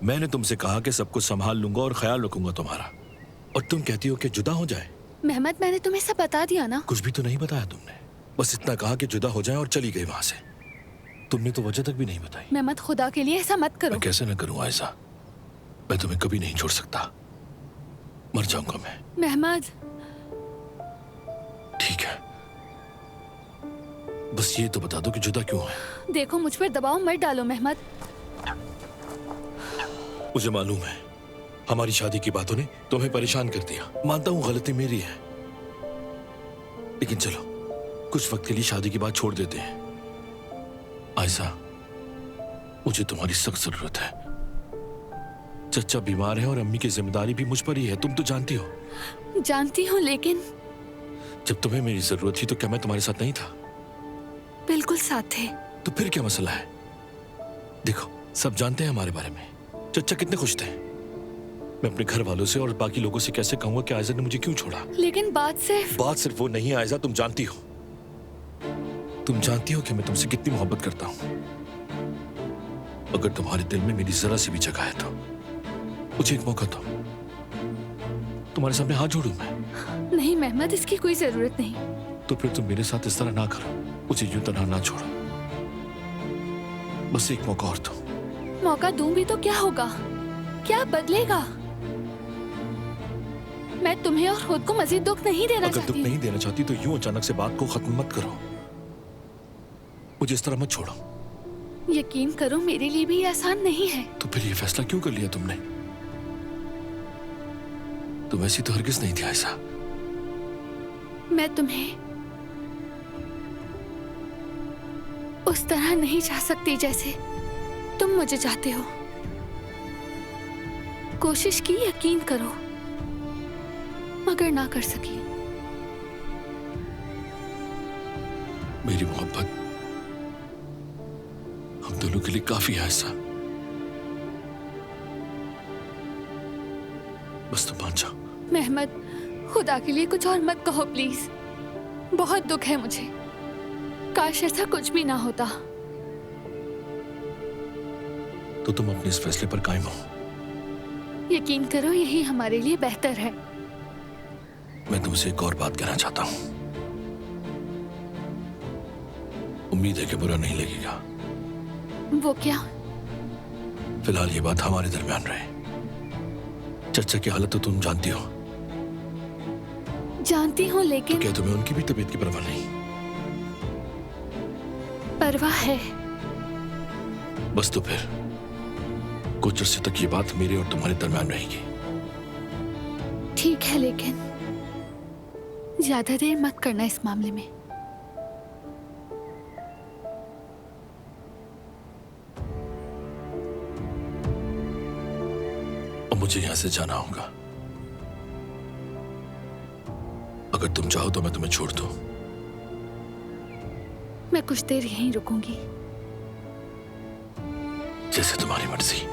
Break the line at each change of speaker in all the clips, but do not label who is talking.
मैंने तुमसे कहा कि सब कुछ संभाल लूंगा और ख्याल रखूंगा तुम्हारा, और तुम कहती हो कि जुदा हो जाए।
मेहमद, मैंने तुम्हें सब बता दिया ना।
कुछ भी तो नहीं बताया तुमने, बस इतना कहा कि जुदा हो जाए और चली गई वहां से। तुमने तो वजह तक भी नहीं बताई।
मेहमद, खुदा के लिए ऐसा मत करो।
मैं कैसे न करूं आयशा, मैं तुम्हें कभी नहीं छोड़ सकता, मर जाऊंगा मैं।
मेहमद,
ठीक है, बस ये तो बता दो कि जुदा क्यों है।
देखो मुझ पर दबाव मत डालो मेहमद।
मुझे मालूम है हमारी शादी की बातों ने तुम्हें परेशान कर दिया, मानता हूँ गलती मेरी है, लेकिन चलो कुछ वक्त के लिए शादी की बात छोड़ देते हैं। आयशा, मुझे तुम्हारी सख्त जरूरत है। चचा बीमार है और अम्मी की जिम्मेदारी भी मुझ पर ही है, तुम तो जानती हो।
जानती हूँ, लेकिन
जब तुम्हें मेरी जरूरत थी तो क्या मैं तुम्हारे साथ नहीं था?
बिल्कुल साथ थे।
तो फिर क्या मसला है? देखो, सब जानते हैं हमारे बारे में। चचा कितने खुश थे। मैं अपने घर वालों से और बाकी लोगों से कैसे कहूंगा कि आयशा ने मुझे क्यों छोड़ा?
लेकिन बात सिर्फ
वो नहीं है आयशा, तुम जानती हो। तुम जानती हो कि मैं तुमसे कितनी मोहब्बत करता हूं। अगर तुम्हारे दिल में मेरी जरा सी भी जगह है तो मुझे एक मौका दो, तुम्हारे सामने हाथ जोड़ूं मैं।
नहीं मेहमद, इसकी कोई जरूरत नहीं।
तो फिर तुम मेरे साथ इस तरह ना करो, मुझे यूं तन्हा ना छोड़ो, बस एक मौका और दो।
मौका दूं भी तो क्या होगा? क्या बदलेगा? मैं तुम्हें और खुद को मजीद दुख नहीं देना चाहती।
अगर दुख नहीं देना चाहती तो यूं अचानक से बात को खत्म मत करो, मुझे इस तरह मत छोड़ो।
यकीन करो, मेरे लिए भी आसान नहीं है।
तो फिर ये फैसला क्यों कर लिया तुमने? तुम ऐसी तो हरगिज नहीं थी आयशा।
मैं तुम्हें उस तरह नहीं चाह सकती जैसे तुम मुझे चाहते हो। कोशिश की, यकीन करो, मगर ना कर सकी।
मेरी मोहब्बत हम दोनों के लिए काफी है आयशा, बस तुम मान जाओ।
मेहमद, खुदा के लिए कुछ और मत कहो प्लीज। बहुत दुख है मुझे, काश ऐसा कुछ भी ना होता।
तो तुम अपने इस फैसले पर कायम हो?
यकीन करो, यही हमारे लिए बेहतर है।
मैं तुमसे एक और बात कहना चाहता हूं, उम्मीद है कि बुरा नहीं लगेगा।
वो क्या?
फिलहाल ये बात हमारे दरमियान रहे। चचा की हालत तो तुम जानती हो।
जानती हूँ, लेकिन
तो क्या तुम्हें उनकी भी तबीयत की परवाह नहीं?
परवाह है।
बस तो फिर कुछ अर्से तक ये बात मेरे और तुम्हारे दरमियान रहेगी।
ठीक है, लेकिन ज्यादा देर मत करना इस मामले में।
और मुझे यहां से जाना होगा। अगर तुम चाहो तो मैं तुम्हें छोड़ दूं।
मैं कुछ देर यहीं रुकूंगी।
जैसे तुम्हारी मर्जी।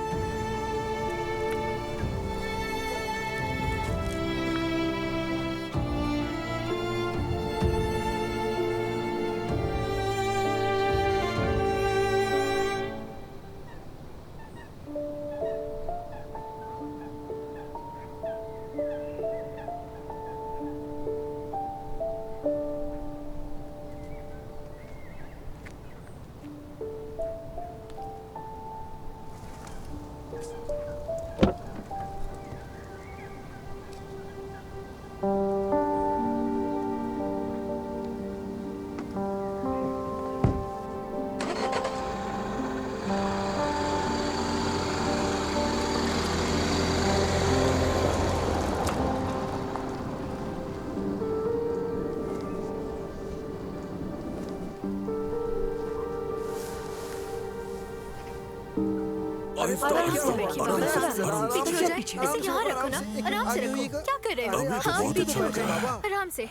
इसे यहाँ रखो ना, आराम से रखो। क्या कर रहे हो? हाँ, पीछे हो जाओ, आराम से।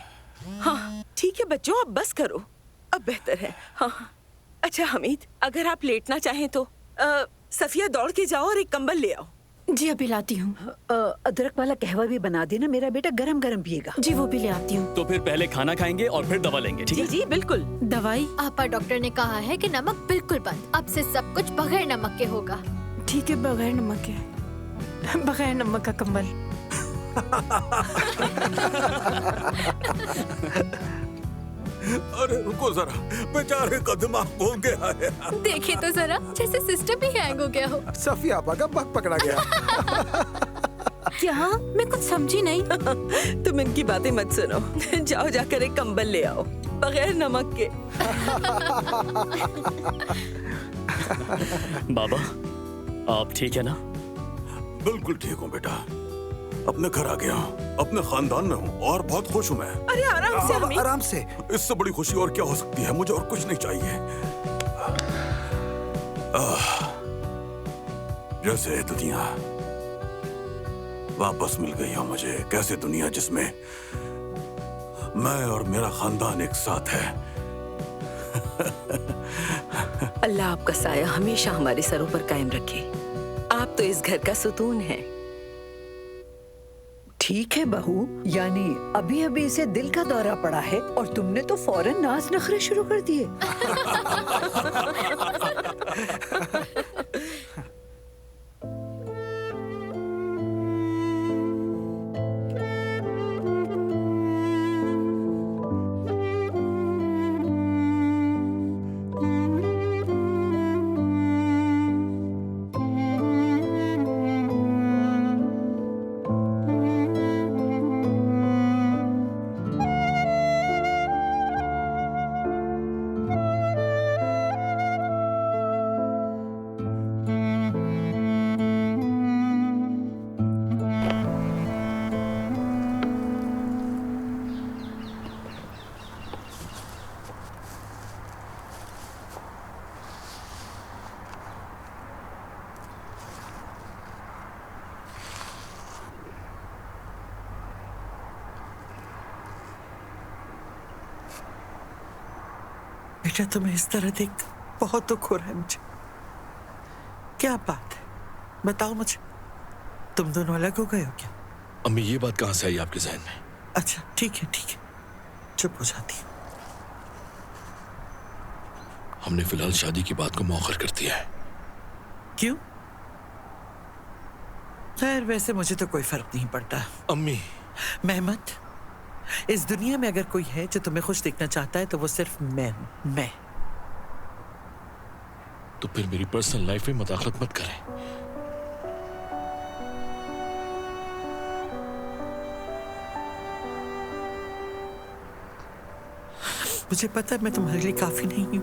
हाँ ठीक है बच्चों, अब बस करो, अब बेहतर है। हाँ अच्छा हमीद, अगर आप लेटना चाहें तो सफिया दौड़ के जाओ और एक कंबल ले आओ।
जी अभी लाती हूँ।
अदरक वाला कहवा भी बना देना, मेरा बेटा गरम गरम पिएगा।
जी वो भी ले आती हूँ।
तो फिर पहले खाना खाएंगे और फिर दवा लेंगे, ठीक है?
जी बिल्कुल।
दवाई?
आपा डॉक्टर ने कहा है कि नमक बिल्कुल बंद। अब से सब कुछ बगैर नमक के होगा।
ठीक है, बगैर नमक के, बगैर नमक का कंबल।
अरे रुको जरा, बेचारे का दिमाग घूम गया है।
देखिए तो जरा, जैसे सिस्टम ही हैंग हो गया हो।
सफिया आपा का बग पकड़ा गया।
क्या? मैं कुछ समझी नहीं।
तुम इनकी बातें मत सुनो। जाओ जाकर एक कंबल ले आओ, बगैर नमक के।
बाबा, आप ठीक है ना?
बिल्कुल ठीक हूँ बेटा, अपने घर आ गया हूँ, अपने खानदान में हूँ और बहुत खुश हूँ मैं।
अरे आराम से हमीद।
आराम से।
इससे बड़ी खुशी और क्या हो सकती है? मुझे और कुछ नहीं चाहिए। जैसे दुनिया वापस मिल गई हो मुझे। कैसे दुनिया जिसमें मैं और मेरा खानदान एक साथ है।
अल्लाह आपका साया हमेशा हमारे सरों पर कायम रखे। आप तो इस घर का सुतून हैं।
ठीक है बहू, यानी अभी अभी इसे दिल का दौरा पड़ा है और तुमने तो फौरन नाज नखरे शुरू कर दिए।
बेटा, तुम्हें इस तरह देख बहुत दुख हो रहा है मुझे। क्या बात है, बताओ मुझे। तुम दोनों अलग हो गए हो क्या?
अम्मी, ये बात कहाँ से आई आपके जहन में?
अच्छा ठीक है, चुप हो जाती।
हमने फिलहाल शादी की बात को मौखर कर दिया है।
क्यों? खैर, वैसे मुझे तो कोई फर्क नहीं पड़ता।
अम्मी,
मेहमत, इस दुनिया में अगर कोई है जो तुम्हें खुश देखना चाहता है तो वो सिर्फ मैं हूं। मैं।
तो फिर मेरी पर्सनल लाइफ में मदाखलत मत करें।
मुझे पता है मैं तुम्हारे लिए काफी नहीं हूं।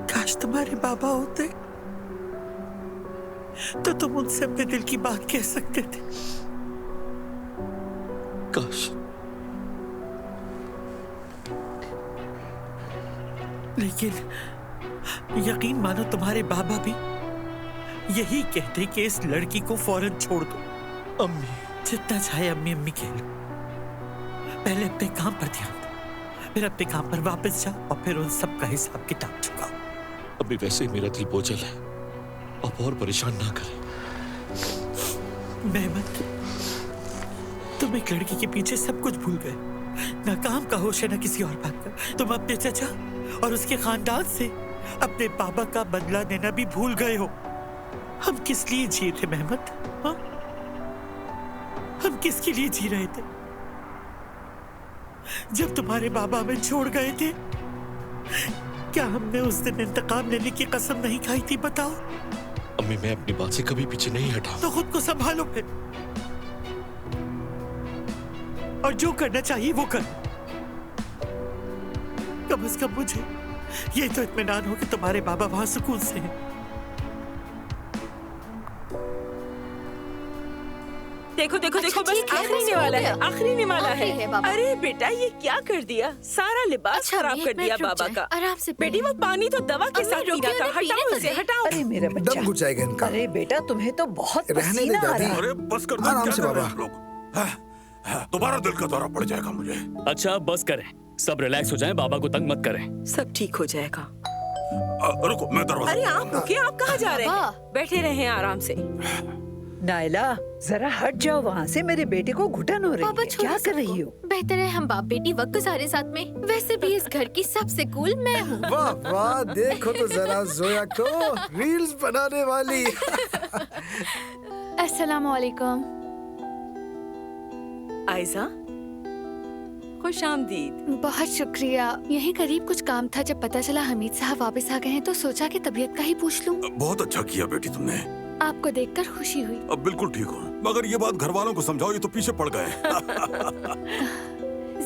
काश तुम्हारे बाबा होते तो तुम उनसे अपने दिल की बात कह सकते थे।
काश।
लेकिन यकीन मानो, तुम्हारे बाबा भी यही कहते कि इस लड़की को फौरन छोड़ दो।
अम्मी,
जितना चाहे अम्मी अम्मी कह लो, पहले अपने काम पर ध्यान दो, फिर अपने काम पर वापस जाओ और फिर उन सब का हिसाब किताब चुकाओ।
अभी वैसे ही मेरा दिल बोझल है, अब और परेशान ना करें।
मेहमत, तुम एक लड़की के पीछे सब कुछ भूल गए। ना काम का होश है, ना किसी और बात का। तुम अपने चचा और उसके खानदान से अपने बाबा का बदला देना भी भूल गए हो। हम किस लिए जी थे मेहमत? हाँ? हम किसके लिए जी रहे थे? जब तुम्हारे बाबा हमें छोड़ गए थे, क्या हमने उस दिन इंतकाम लेने की कसम नहीं खाई थी? बताओ।
अम्मी, मैं अपनी बात से कभी पीछे नहीं हटा।
तो खुद को संभालो फिर, और जो करना चाहिए वो कर। कम से कम मुझे ये तो इत्मीनान हो कि तुम्हारे बाबा वहां सुकून से हैं।
देखो देखो
अच्छा,
देखो, बस
ठीक है,
आखिरी
बस
ने
हो
वाला
गया।
है, आखिरी ने वाला
आखिरी है बाबा।
अरे बेटा, ये क्या कर दिया? सारा लिबास
अच्छा,
खराब
एक
कर दिया
मिनट रुक
बाबा
जाए,
का।
आराम से
बेटी, वो पानी तो दवा के
अम्मी,
साथ
रुकिए,
पीना था।
उन्हें
हटाओ
पीने
उसे,
तो
हटाओ।
अरे मेरा
दम
बच्चा,
घुट जाएगा इनका।
अरे बेटा, तुम्हें तो बहुत
रहने दे
पसीना आ
दादी।
रहा है।
अरे बस कर दो,
आराम
क्या
से
कर रहे
बाबा।
हैं लोग? दोबारा दिल का दौरा पड़ जाएगा मुझे।
अच्छा, बस करें, सब रिलैक्स हो जाएं, बाबा को तंग मत करें।
सब ठीक हो जाएगा।
रुको, मैं दरवाजा।
अरे आप रुकिए, आप कहाँ जा रहे हैं?
बाबा।
बैठे रहे आराम से।
नायला जरा हट जाओ वहाँ से, मेरे बेटे को घुटन हो रही
पापा
है।
छोड़ो
क्या कर
सबको।
रही हो?
बेहतर है हम बाप बेटी वक्त गुजारे साथ में। वैसे भी इस घर की सबसे कूल मैं हूँ।
वाह वाह, देखो तो जरा जोया को, रील्स बनाने वाली।
अस्सलाम वालेकुम।
आयजा, खुश आमदीद।
बहुत शुक्रिया। यहीं करीब कुछ काम था, जब पता चला हमीद साहब वापस आ गए हैं तो सोचा कि तबीयत का ही पूछ लूं।
बहुत अच्छा किया बेटी तुमने।
आपको देखकर खुशी हुई।
अब बिल्कुल ठीक हूँ, मगर ये बात घर वालों को समझाओ, ये तो पीछे पड़ गए।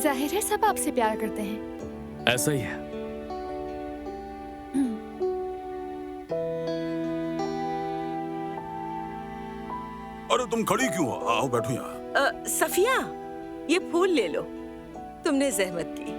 जाहिर है सब आपसे प्यार करते हैं।
ऐसा ही है।
अरे तुम खड़ी क्यों हो? आओ बैठो यहाँ।
सफिया, ये फूल ले लो, तुमने जहमत की।